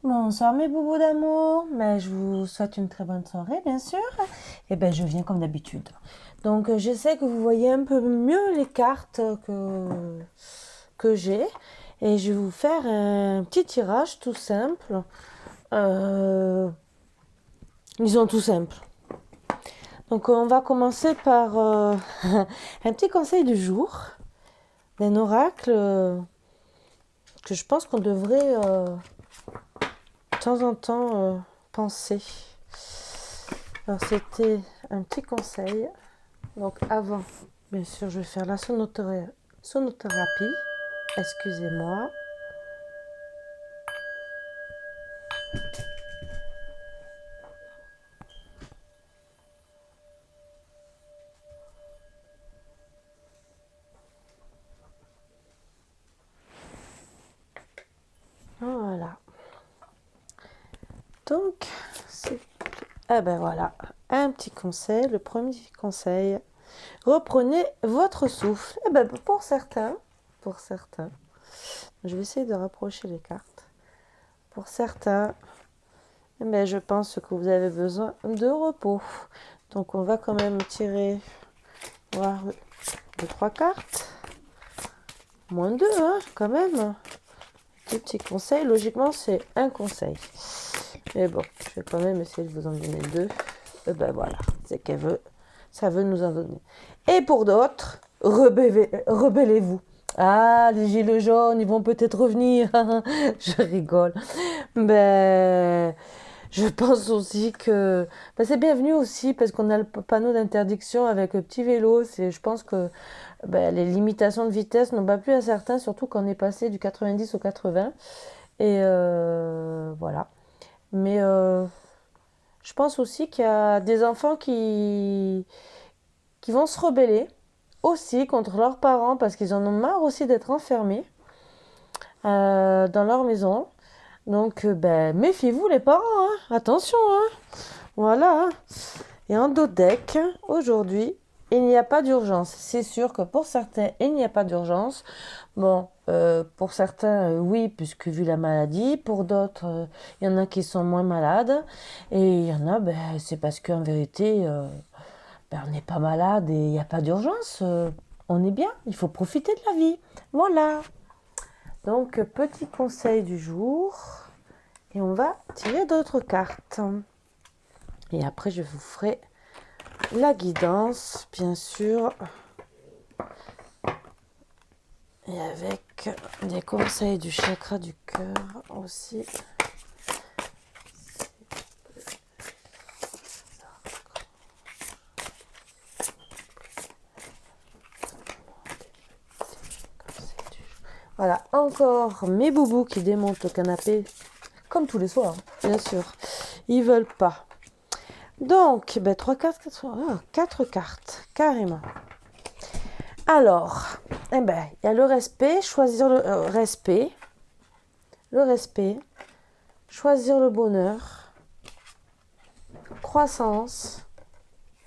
Bonsoir mes boubous d'amour, mais je vous souhaite une très bonne soirée bien sûr. Et ben je viens comme d'habitude. Donc je sais que vous voyez un peu mieux les cartes que j'ai et je vais vous faire un petit tirage tout simple. Euh, Disons tout simple. Donc on va commencer par un petit conseil du jour d'un oracle que je pense qu'on devrait de temps en temps penser. Alors c'était un petit conseil. Donc avant, bien sûr, je vais faire la sonothérapie. Excusez-moi. Voilà. Donc, c'est... Ah ben voilà, un petit conseil. Le premier conseil, reprenez votre souffle. Eh ben pour certains, je vais essayer de rapprocher les cartes. Pour certains, eh ben, je pense que vous avez besoin de repos. Donc on va quand même tirer, voir deux, trois cartes. Moins deux, hein, quand même. Des petits conseils. Logiquement, c'est un conseil. Mais bon, je vais quand même essayer de vous en donner deux. Et ben voilà, c'est qu'elle veut. Ça veut nous en donner. Et pour d'autres, rebellez-vous. Ah, les gilets jaunes, ils vont peut-être revenir. Je rigole. Ben, je pense aussi que c'est bienvenu aussi parce qu'on a le panneau d'interdiction avec le petit vélo. Je pense que les limitations de vitesse n'ont pas plu à certains, surtout quand on est passé du 90 au 80. Et voilà. Mais je pense aussi qu'il y a des enfants qui vont se rebeller aussi contre leurs parents parce qu'ils en ont marre aussi d'être enfermés dans leur maison. Donc, méfiez-vous les parents, hein. Attention, hein. Voilà. Et en dos deck, aujourd'hui, il n'y a pas d'urgence. C'est sûr que pour certains, il n'y a pas d'urgence. Bon, pour certains, oui, puisque vu la maladie. Pour d'autres, il y en a qui sont moins malades. Et il y en a, c'est parce qu'en vérité, on n'est pas malade et il n'y a pas d'urgence. On est bien. Il faut profiter de la vie. Voilà. Donc, petit conseil du jour. Et on va tirer d'autres cartes. Et après, je vous ferai la guidance, bien sûr. Et avec des conseils du chakra du cœur aussi. Voilà, encore mes boubous qui démontent le canapé, comme tous les soirs, bien sûr. Ils veulent pas. Donc, 3 cartes, 4 cartes, carrément. Alors, il y a le respect, choisir le respect, choisir le bonheur, croissance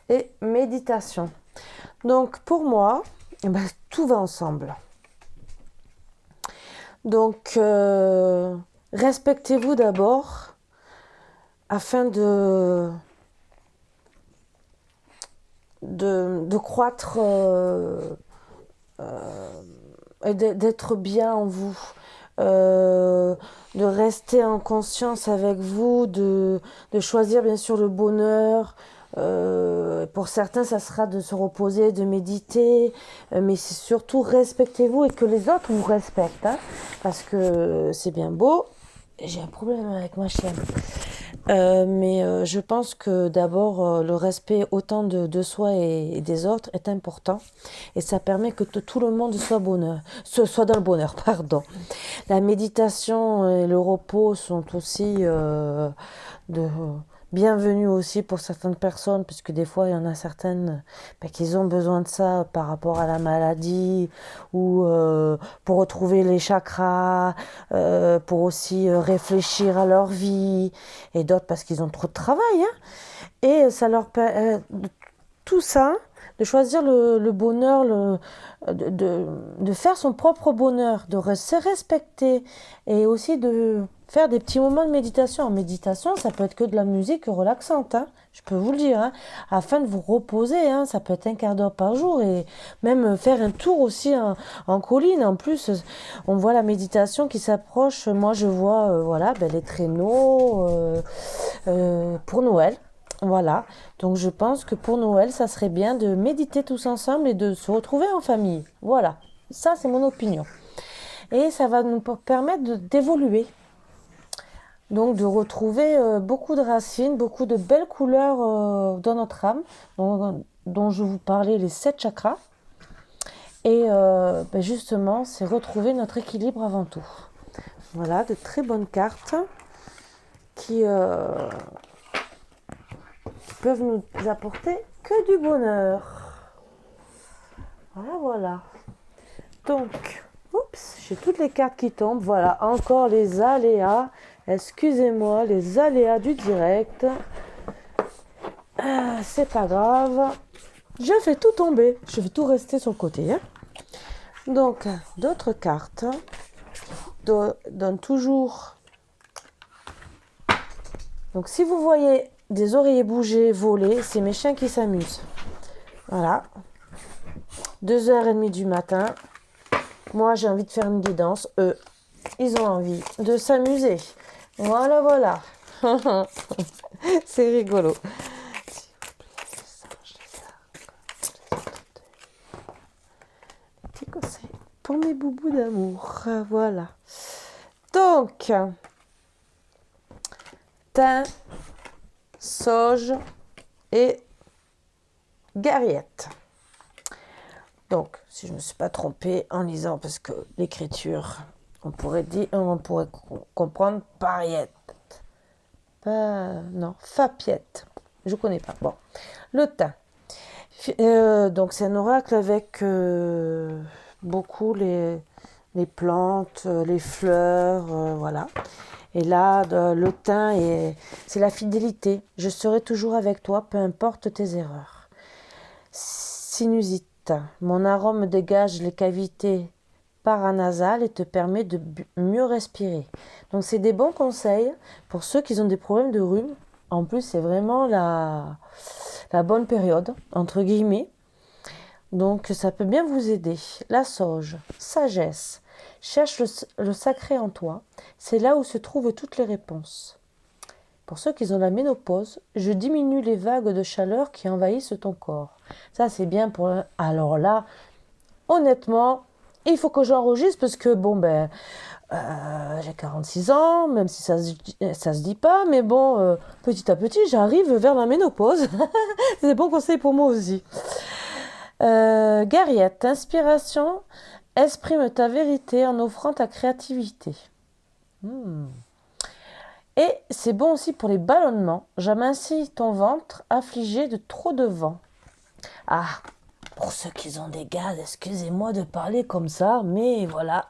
et méditation. Donc, pour moi, tout va ensemble. Donc, respectez-vous d'abord afin de croître et d'être bien en vous. Euh, de rester en conscience avec vous, de choisir bien sûr le bonheur. Pour certains, ça sera de se reposer, de méditer, mais c'est surtout respectez-vous et que les autres vous respectent, hein, parce que c'est bien beau. J'ai un problème avec ma chienne. Mais je pense que d'abord, le respect autant de soi et des autres est important. Et ça permet que tout le monde soit dans le bonheur. Pardon. La méditation et le repos sont aussi de bienvenus aussi pour certaines personnes, puisque des fois, il y en a certaines qui ont besoin de ça par rapport à la maladie ou pour retrouver les chakras, pour aussi réfléchir à leur vie, et d'autres parce qu'ils ont trop de travail. Hein. Et ça leur tout ça, de choisir le bonheur, de faire son propre bonheur, se respecter et aussi de faire des petits moments de méditation. En méditation, ça peut être que de la musique relaxante, hein, je peux vous le dire, hein, afin de vous reposer, hein, ça peut être un quart d'heure par jour et même faire un tour aussi en colline. En plus, on voit la méditation qui s'approche. Moi, je vois voilà, ben, les traîneaux pour Noël. Voilà, donc je pense que pour Noël, ça serait bien de méditer tous ensemble et de se retrouver en famille. Voilà, ça c'est mon opinion. Et ça va nous permettre d'évoluer. Donc de retrouver beaucoup de racines, beaucoup de belles couleurs dans notre âme, dont je vous parlais, les 7 chakras. Et ben justement, c'est retrouver notre équilibre avant tout. Voilà, de très bonnes cartes qui peuvent nous apporter que du bonheur. Voilà, voilà. Donc, oups, j'ai toutes les cartes qui tombent. Voilà, encore les aléas. Excusez-moi, les aléas du direct. C'est pas grave. Je fais tout tomber. Je vais tout rester sur le côté. Hein. Donc, d'autres cartes donnent toujours. Donc, si vous voyez des oreillers bouger, voler, c'est mes chiens qui s'amusent. Voilà. 2h30 du matin. Moi, j'ai envie de faire une guidance. Eux, ils ont envie de s'amuser. Voilà, voilà. C'est rigolo. Petit conseil pour mes boubous d'amour. Voilà. Donc, thym, sauge et garriette. Donc, si je ne me suis pas trompée en lisant, parce que l'écriture, on pourrait comprendre pariette. Non, fapiette. Je ne connais pas. Bon, le thym. Donc, c'est un oracle avec beaucoup les plantes, les fleurs, voilà. Et là, le thym, c'est la fidélité. Je serai toujours avec toi, peu importe tes erreurs. Sinusite. Mon arôme dégage les cavités paranasales et te permet de mieux respirer. Donc, c'est des bons conseils pour ceux qui ont des problèmes de rhume. En plus, c'est vraiment la bonne période, entre guillemets. Donc, ça peut bien vous aider. La sauge, sagesse. Cherche le sacré en toi. C'est là où se trouvent toutes les réponses. Pour ceux qui ont la ménopause, je diminue les vagues de chaleur qui envahissent ton corps. Ça, c'est bien pour... Alors là, honnêtement, il faut que j'enregistre parce que, bon, ben... j'ai 46 ans, même si ça se dit pas, mais bon, petit à petit, j'arrive vers la ménopause. C'est des bons conseils pour moi aussi. Garriette, inspiration, exprime ta vérité en offrant ta créativité. Et c'est bon aussi pour les ballonnements. J'amincis ton ventre affligé de trop de vent. Ah, pour ceux qui ont des gaz, excusez-moi de parler comme ça, mais voilà,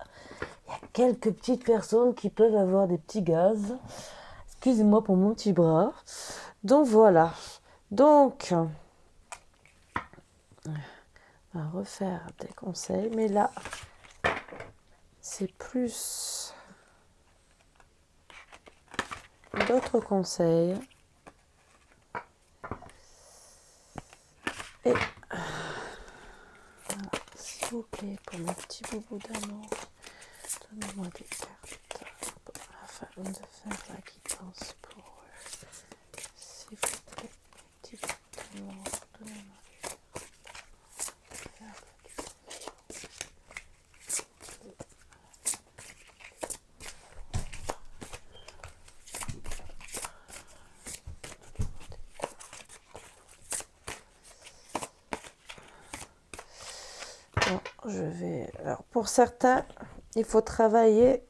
il y a quelques petites personnes qui peuvent avoir des petits gaz. Excusez-moi pour mon petit bras. Donc voilà. Donc, on va refaire des conseils, mais là, c'est plus d'autres conseils. Et s'il vous plaît, pour mes petits bobos d'amour, donnez-moi des cartes afin de faire la guidance pour eux. S'il vous plaît, mes petits bobos d'amour, donnez-moi des cartes. Alors, pour certains, il faut travailler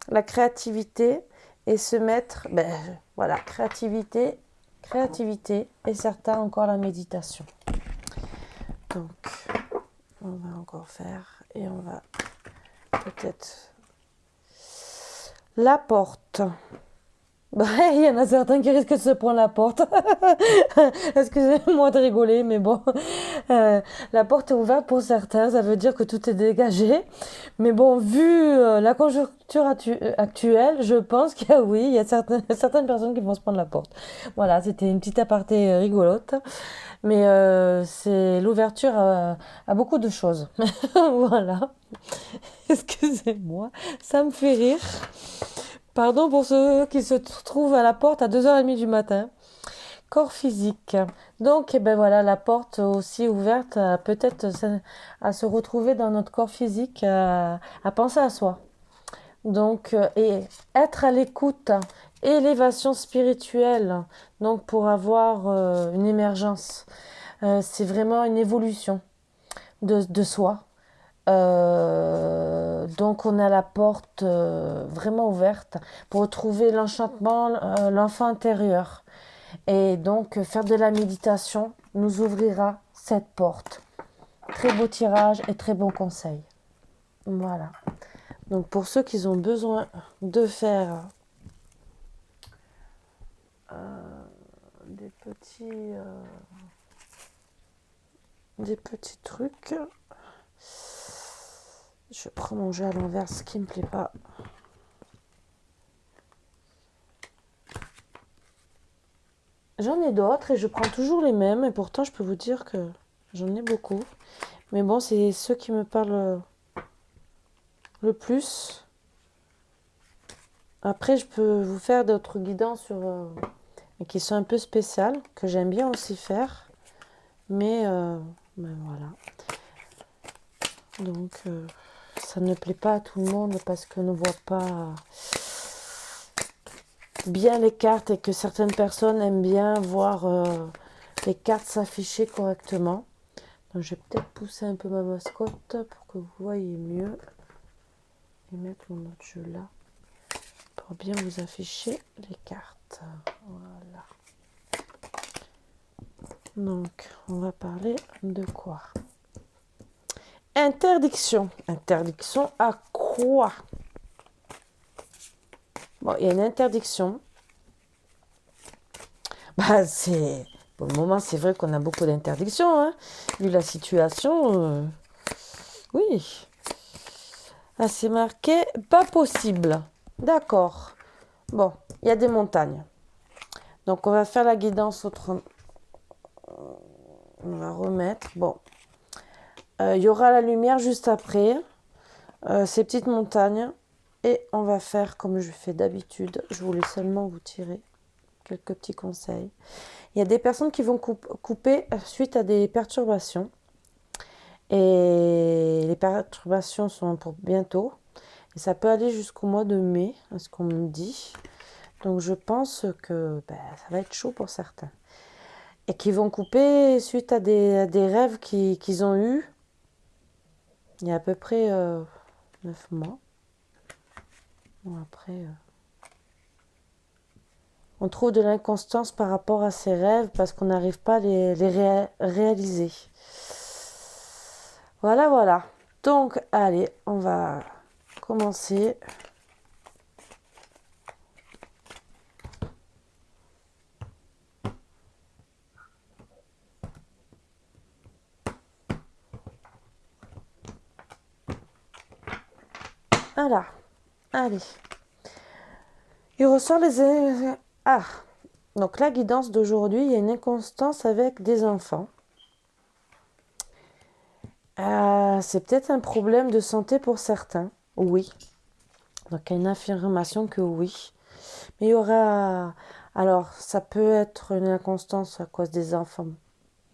la créativité et se mettre, voilà, créativité, et certains encore la méditation. Donc, on va encore faire et on va peut-être la porte. Bah, il y en a certains qui risquent de se prendre la porte. Excusez-moi de rigoler, mais bon, euh, la porte est ouverte pour certains, ça veut dire que tout est dégagé. Mais bon, vu la conjoncture actuelle, je pense qu'il y a, oui, il y a certaines personnes qui vont se prendre la porte. Voilà, c'était une petite aparté rigolote. Mais c'est l'ouverture à beaucoup de choses. Voilà. Excusez-moi, ça me fait rire. Pardon pour ceux qui se trouvent à la porte à 2h30 du matin. Corps physique. Donc, eh ben voilà, la porte aussi ouverte à peut-être à se retrouver dans notre corps physique, à penser à soi. Donc, et être à l'écoute, élévation spirituelle, donc pour avoir une émergence. C'est vraiment une évolution de soi. Donc on a la porte vraiment ouverte pour retrouver l'enchantement, l'enfant intérieur. Et donc faire de la méditation nous ouvrira cette porte. Très beau tirage et très bon conseil. Voilà. Donc pour ceux qui ont besoin de faire des petits trucs, je prends mon jeu à l'envers, ce qui me plaît pas. J'en ai d'autres et je prends toujours les mêmes et pourtant je peux vous dire que j'en ai beaucoup. Mais bon, c'est ceux qui me parlent le plus. Après, je peux vous faire d'autres guidances qui sont un peu spéciales, que j'aime bien aussi faire. Mais ben voilà. Donc, ça ne plaît pas à tout le monde parce qu'on ne voit pas bien les cartes et que certaines personnes aiment bien voir les cartes s'afficher correctement. Donc, je vais peut-être pousser un peu ma mascotte pour que vous voyez mieux. Et mettre mon autre jeu là pour bien vous afficher les cartes. Voilà. Donc, on va parler de quoi? Interdiction. Interdiction à quoi? Bon, il y a une interdiction. Bah, c'est... Pour le moment, c'est vrai qu'on a beaucoup d'interdictions, hein. Vu la situation, oui. Ah, c'est marqué pas possible. D'accord. Bon, il y a des montagnes. Donc, on va faire la guidance autrement. On va remettre. Bon. Il y aura la lumière juste après. Ces petites montagnes. Et on va faire comme je fais d'habitude. Je voulais seulement vous tirer quelques petits conseils. Il y a des personnes qui vont couper suite à des perturbations. Et les perturbations sont pour bientôt. Et ça peut aller jusqu'au mois de mai, à ce qu'on me dit. Donc je pense que ça va être chaud pour certains. Et qui vont couper suite à des rêves qu'ils ont eus il y a à peu près 9 mois. Bon, après, on trouve de l'inconstance par rapport à ces rêves parce qu'on n'arrive pas à les réaliser. Voilà, voilà. Donc, allez, on va commencer. Voilà, allez. Il ressort les... Ah, donc la guidance d'aujourd'hui, il y a une inconstance avec des enfants. C'est peut-être un problème de santé pour certains, oui. Donc il y a une affirmation que oui. Mais il y aura... Alors, ça peut être une inconstance à cause des enfants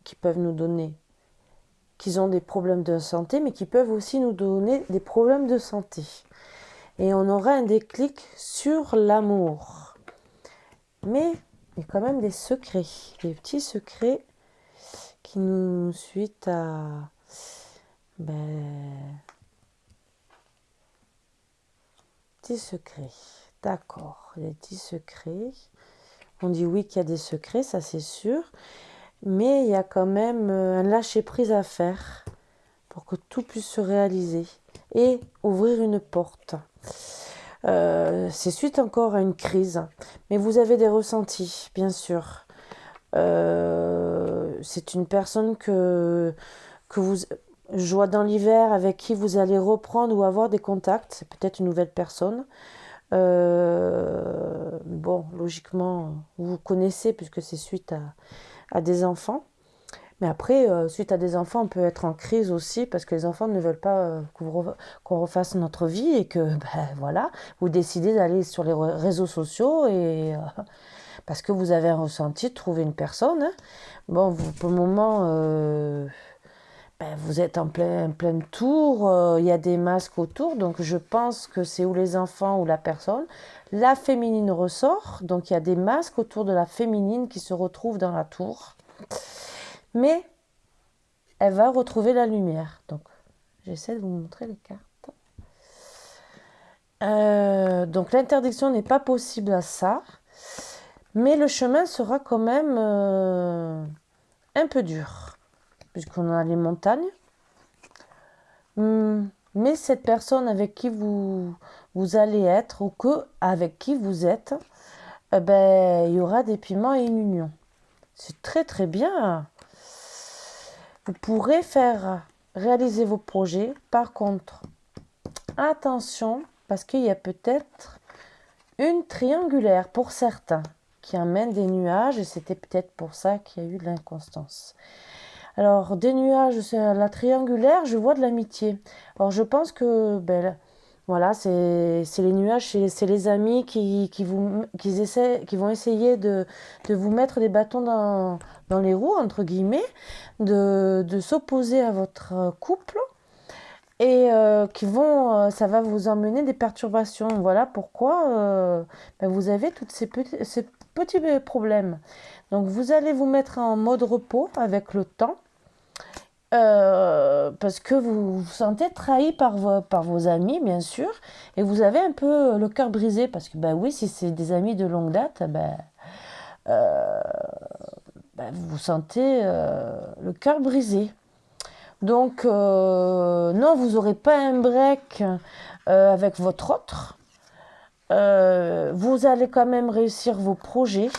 qui peuvent nous donner, qu'ils ont des problèmes de santé, mais qui peuvent aussi nous donner des problèmes de santé. Et on aura un déclic sur l'amour. Mais il y a quand même des secrets, des petits secrets qui nous suite à... petits secrets. D'accord, les petits secrets. On dit oui qu'il y a des secrets, ça c'est sûr. Mais il y a quand même un lâcher-prise à faire pour que tout puisse se réaliser et ouvrir une porte. C'est suite encore à une crise, mais vous avez des ressentis, bien sûr. C'est une personne que vous, je vois dans l'hiver, avec qui vous allez reprendre ou avoir des contacts. C'est peut-être une nouvelle personne. Bon, logiquement, vous vous connaissez puisque c'est suite à des enfants. Mais après, suite à des enfants, on peut être en crise aussi parce que les enfants ne veulent pas qu'on refasse notre vie et que, ben, voilà, vous décidez d'aller sur les réseaux sociaux et parce que vous avez un ressenti de trouver une personne, hein. Bon, vous, pour le moment, ben, vous êtes en plein tour, il y a des masques autour, donc je pense que c'est ou les enfants ou la personne. La féminine ressort, donc il y a des masques autour de la féminine qui se retrouvent dans la tour. Mais elle va retrouver la lumière. Donc, j'essaie de vous montrer les cartes. Donc, l'interdiction n'est pas possible à ça. Mais le chemin sera quand même un peu dur. Puisqu'on a les montagnes. Mais cette personne avec qui vous allez être, ou avec qui vous êtes, ben, il y aura des piments et une union. C'est très très bien. Vous pourrez réaliser vos projets. Par contre, attention, parce qu'il y a peut-être une triangulaire pour certains qui amène des nuages et c'était peut-être pour ça qu'il y a eu de l'inconstance. Alors, des nuages, c'est la triangulaire, je vois de l'amitié. Alors, je pense que, ben, voilà, c'est les nuages, c'est les amis qui vont essayer de vous mettre des bâtons dans les roues, entre guillemets, de s'opposer à votre couple et ça va vous emmener des perturbations. Voilà pourquoi ben, vous avez tous ces petits problèmes. Donc, vous allez vous mettre en mode repos avec le temps. Parce que vous vous sentez trahi par vos amis, bien sûr, et vous avez un peu le cœur brisé, parce que, ben oui, si c'est des amis de longue date, euh, vous vous sentez le cœur brisé. Donc, non, vous n'aurez pas un break avec votre autre. Vous allez quand même réussir vos projets,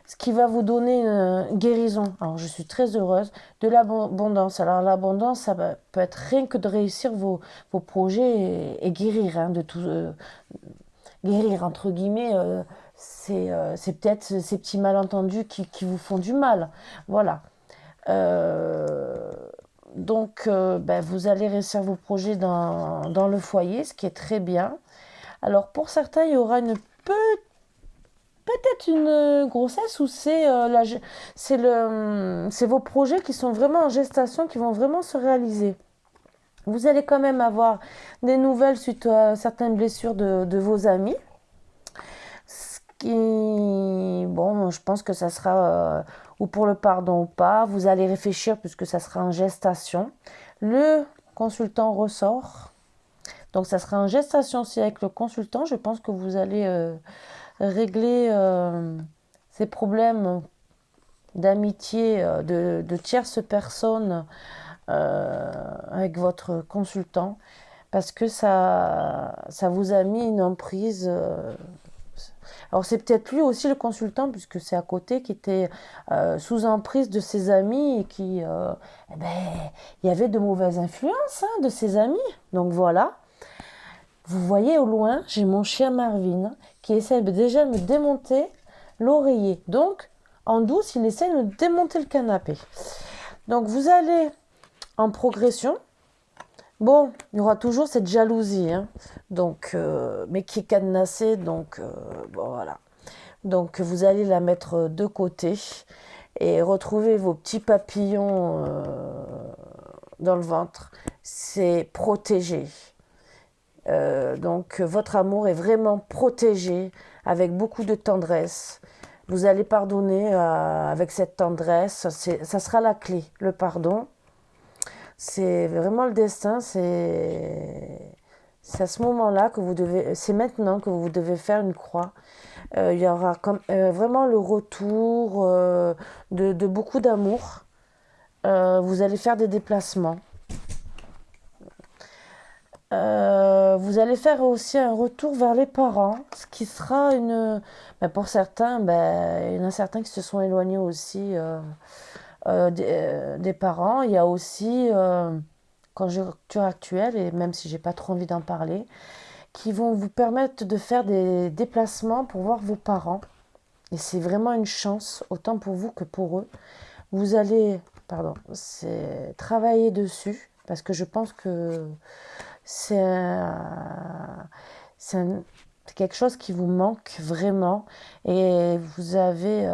ce qui va vous donner une guérison. Alors, je suis très heureuse de l'abondance. Alors, l'abondance, peut être rien que de réussir vos projets et guérir, hein, de tout. Guérir, entre guillemets, c'est peut-être ces petits malentendus qui vous font du mal. Voilà. Euh, donc, ben, vous allez réussir vos projets dans le foyer, ce qui est très bien. Alors, pour certains, il y aura peut-être une grossesse où c'est vos projets qui sont vraiment en gestation, qui vont vraiment se réaliser. Vous allez quand même avoir des nouvelles suite à certaines blessures de vos amis. Ce qui, bon, je pense que ça sera ou pour le pardon ou pas. Vous allez réfléchir puisque ça sera en gestation. Le consultant ressort. Donc ça sera en gestation aussi avec le consultant. Je pense que vous allez régler ces problèmes d'amitié de tierces personnes avec votre consultant parce que ça vous a mis une emprise. Alors c'est peut-être lui aussi le consultant puisque c'est à côté qui était sous emprise de ses amis et qui, eh ben, il y avait de mauvaises influences hein, de ses amis. Donc voilà. Vous voyez au loin, j'ai mon chien Marvin qui essaie déjà de me démonter l'oreiller. Donc, en douce, il essaie de me démonter le canapé. Donc, vous allez en progression. Bon, il y aura toujours cette jalousie, hein, donc, mais qui est cadenassée. Donc, bon, voilà. Donc, vous allez la mettre de côté et retrouver vos petits papillons dans le ventre. C'est protégé. Donc votre amour est vraiment protégé avec beaucoup de tendresse. Vous allez pardonner avec cette tendresse. Ça sera la clé, le pardon. C'est vraiment le destin. C'est à ce moment-là que c'est maintenant que vous devez faire une croix. Il y aura vraiment le retour de beaucoup d'amour. Vous allez faire des déplacements. Vous allez faire aussi un retour vers les parents, ce qui sera une... pour certains, il y en a certains qui se sont éloignés aussi des parents. Il y a aussi, conjoncture actuelle, et même si j'ai pas trop envie d'en parler, qui vont vous permettre de faire des déplacements pour voir vos parents. Et c'est vraiment une chance, autant pour vous que pour eux. Vous allez, pardon, c'est travailler dessus, parce que je pense que c'est c'est un- c'est quelque chose qui vous manque vraiment. Et vous avez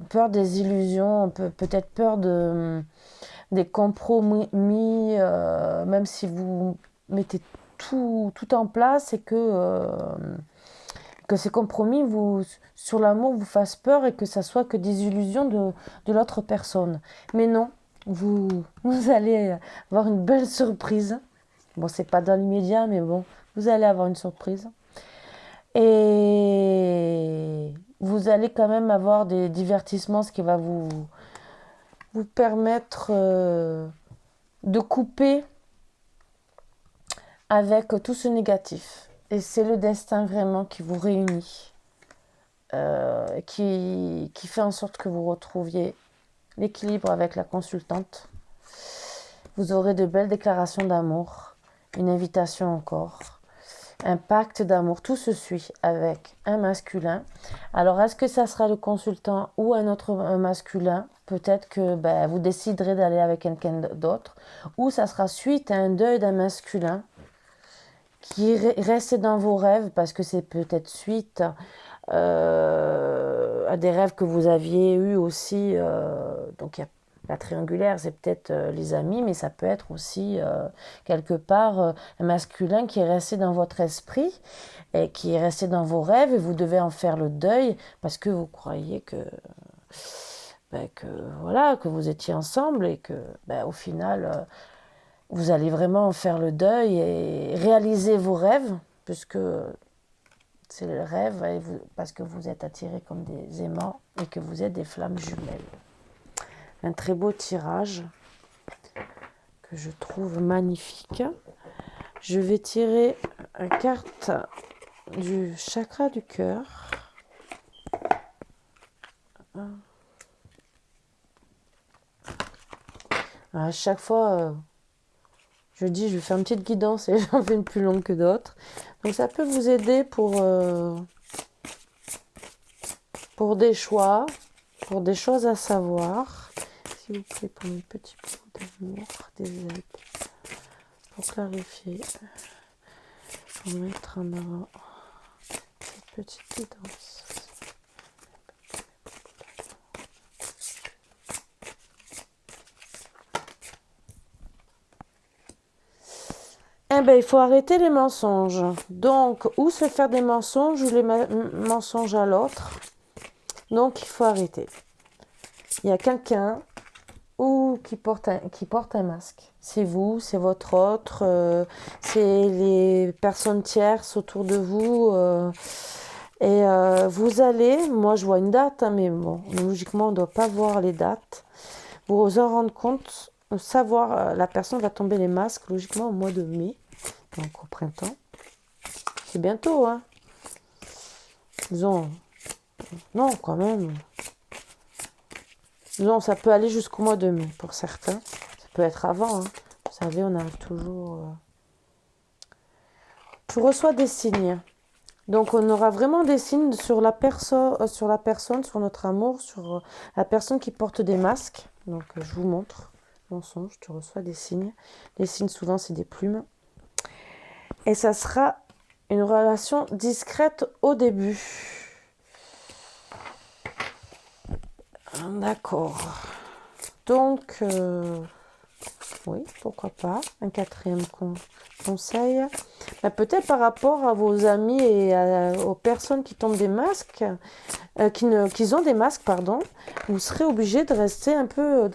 peur des illusions, peut-être peur des compromis, même si vous mettez tout en place et que ces compromis sur l'amour vous fassent peur et que ça soit que des illusions de l'autre personne. Mais non, vous allez avoir une belle surprise. Bon, c'est pas dans l'immédiat, mais bon, vous allez avoir une surprise. Et vous allez quand même avoir des divertissements, ce qui va vous permettre de couper avec tout ce négatif. Et c'est le destin vraiment qui vous réunit, qui fait en sorte que vous retrouviez l'équilibre avec la consultante. Vous aurez de belles déclarations d'amour, une invitation encore, un pacte d'amour. Tout se suit avec un masculin. Alors, est-ce que ça sera le consultant ou un autre masculin? Peut-être que vous déciderez d'aller avec quelqu'un d'autre. Ou ça sera suite à un deuil d'un masculin qui reste dans vos rêves, parce que c'est peut-être suite à des rêves que vous aviez eus aussi. Donc, il y a la triangulaire, c'est peut-être les amis, mais ça peut être aussi quelque part un masculin qui est resté dans votre esprit et qui est resté dans vos rêves, et vous devez en faire le deuil parce que vous croyez que voilà, que vous étiez ensemble et que au final vous allez vraiment en faire le deuil et réaliser vos rêves, puisque c'est le rêve, parce que vous êtes attirés comme des aimants et que vous êtes des flammes jumelles. Un très beau tirage que je trouve magnifique. Je vais tirer une carte du chakra du cœur. À chaque fois, je dis, je vais faire une petite guidance et j'en fais une plus longue que d'autres. Donc ça peut vous aider pour des choix, pour des choses à savoir. S'il vous plaît, pour mes petits pots d'amour, des aides, pour clarifier, pour mettre en avant cette petite guidance. Il faut arrêter les mensonges. Donc, ou se faire des mensonges ou les mensonges à l'autre. Donc, il faut arrêter. Il y a quelqu'un qui porte un masque. C'est vous, c'est votre autre, c'est les personnes tierces autour de vous. Vous allez, moi je vois une date, mais bon, logiquement on ne doit pas voir les dates. Vous en rendre compte, savoir, la personne va tomber les masques logiquement au mois de mai, donc au printemps. C'est bientôt, hein. Disons, non quand même. Disons, ça peut aller jusqu'au mois de mai pour certains. Ça peut être avant, hein. Vous savez, on arrive toujours... Tu reçois des signes. Donc, on aura vraiment des signes sur la personne, sur notre amour, sur la personne qui porte des masques. Donc, je vous montre. Mensonge, tu reçois des signes. Les signes, souvent, c'est des plumes. Et ça sera une relation discrète au début. D'accord. Donc, oui, pourquoi pas. Un quatrième conseil. Peut-être par rapport à vos amis et aux personnes qui tombent des masques, qui ont des masques, pardon, vous serez obligé de rester un peu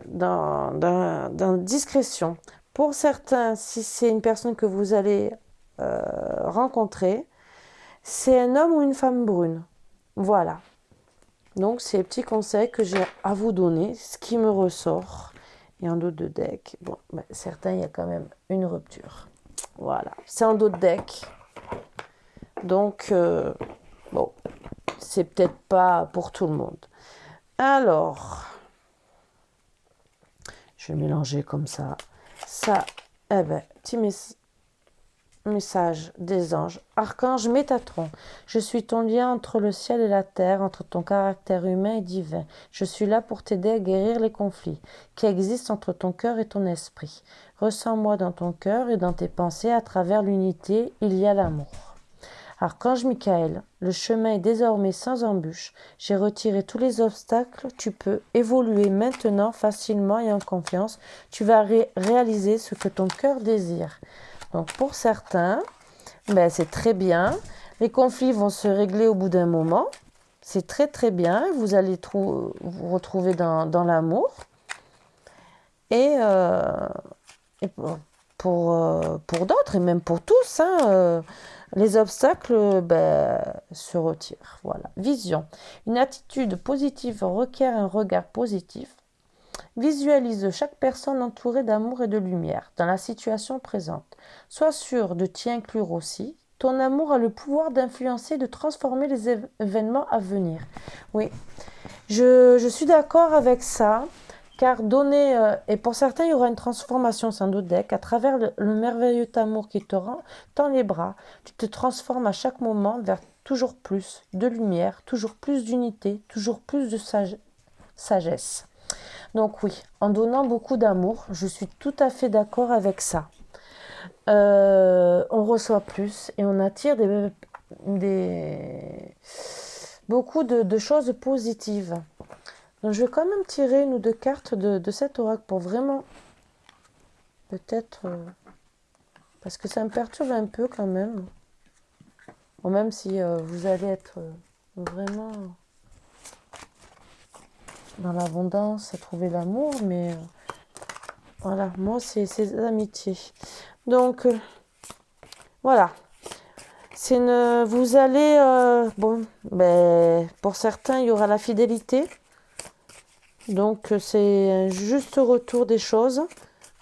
dans discrétion. Pour certains, si c'est une personne que vous allez rencontrer, c'est un homme ou une femme brune. Voilà. Donc, c'est les petits conseils que j'ai à vous donner, ce qui me ressort. Et en dos de deck, bon, ben, certains, il y a quand même une rupture. Voilà, c'est en dos de deck. Donc, bon, c'est peut-être pas pour tout le monde. Alors, je vais mélanger comme ça. Ça, eh ben, petit message des anges. Archange Métatron, je suis ton lien entre le ciel et la terre, entre ton caractère humain et divin. Je suis là pour t'aider à guérir les conflits qui existent entre ton cœur et ton esprit. Ressens-moi dans ton cœur et dans tes pensées. À travers l'unité, il y a l'amour. Archange Michael, le chemin est désormais sans embûche. J'ai retiré tous les obstacles. Tu peux évoluer maintenant facilement et en confiance. Tu vas réaliser ce que ton cœur désire. Donc pour certains, ben c'est très bien. Les conflits vont se régler au bout d'un moment. C'est très très bien. Vous allez vous retrouver dans l'amour. Et pour d'autres, et même pour tous, les obstacles se retirent. Voilà. Vision. Une attitude positive requiert un regard positif. Visualise chaque personne entourée d'amour et de lumière dans la situation présente. Sois sûr de t'y inclure aussi. Ton amour a le pouvoir d'influencer et de transformer les événements à venir. Oui, je suis d'accord avec ça, car donner, et pour certains, il y aura une transformation sans doute deck, à travers le merveilleux amour qui te tend les bras. Tu te transformes à chaque moment vers toujours plus de lumière, toujours plus d'unité, toujours plus de sagesse. Donc oui, en donnant beaucoup d'amour, je suis tout à fait d'accord avec ça. On reçoit plus et on attire beaucoup de choses positives. Donc je vais quand même tirer une ou deux cartes de cet oracle pour vraiment, peut-être, parce que ça me perturbe un peu quand même. Bon, même si vous allez être vraiment dans l'abondance, à trouver l'amour, mais voilà, moi c'est l'amitié. Donc voilà, vous allez, pour certains il y aura la fidélité, donc c'est un juste retour des choses,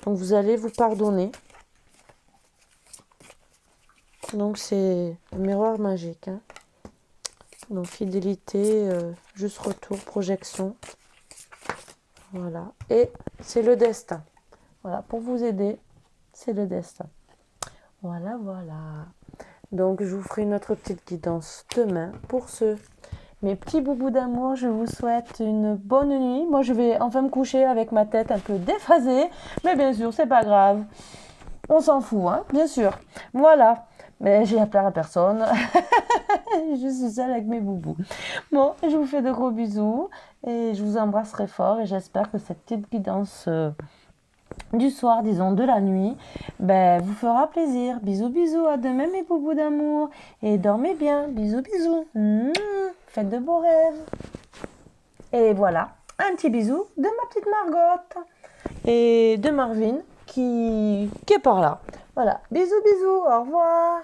donc vous allez vous pardonner. Donc c'est le miroir magique, donc fidélité, juste retour, projection. Voilà. Et c'est le destin. Voilà, pour vous aider, c'est le destin. Voilà, voilà. Donc, je vous ferai une autre petite guidance demain. Pour mes petits boubous d'amour, je vous souhaite une bonne nuit. Moi, je vais enfin me coucher avec ma tête un peu déphasée. Mais bien sûr, c'est pas grave. On s'en fout, bien sûr. Voilà. Mais j'ai appelé à personne. Je suis seule avec mes boubous. Bon, je vous fais de gros bisous et je vous embrasse très fort et j'espère que cette petite guidance du soir, disons de la nuit, vous fera plaisir. Bisous, bisous, à demain mes boubous d'amour et dormez bien. Bisous, bisous. Faites de beaux rêves. Et voilà, un petit bisou de ma petite Margotte et de Marvin qui est par là. Voilà, bisous, bisous, au revoir.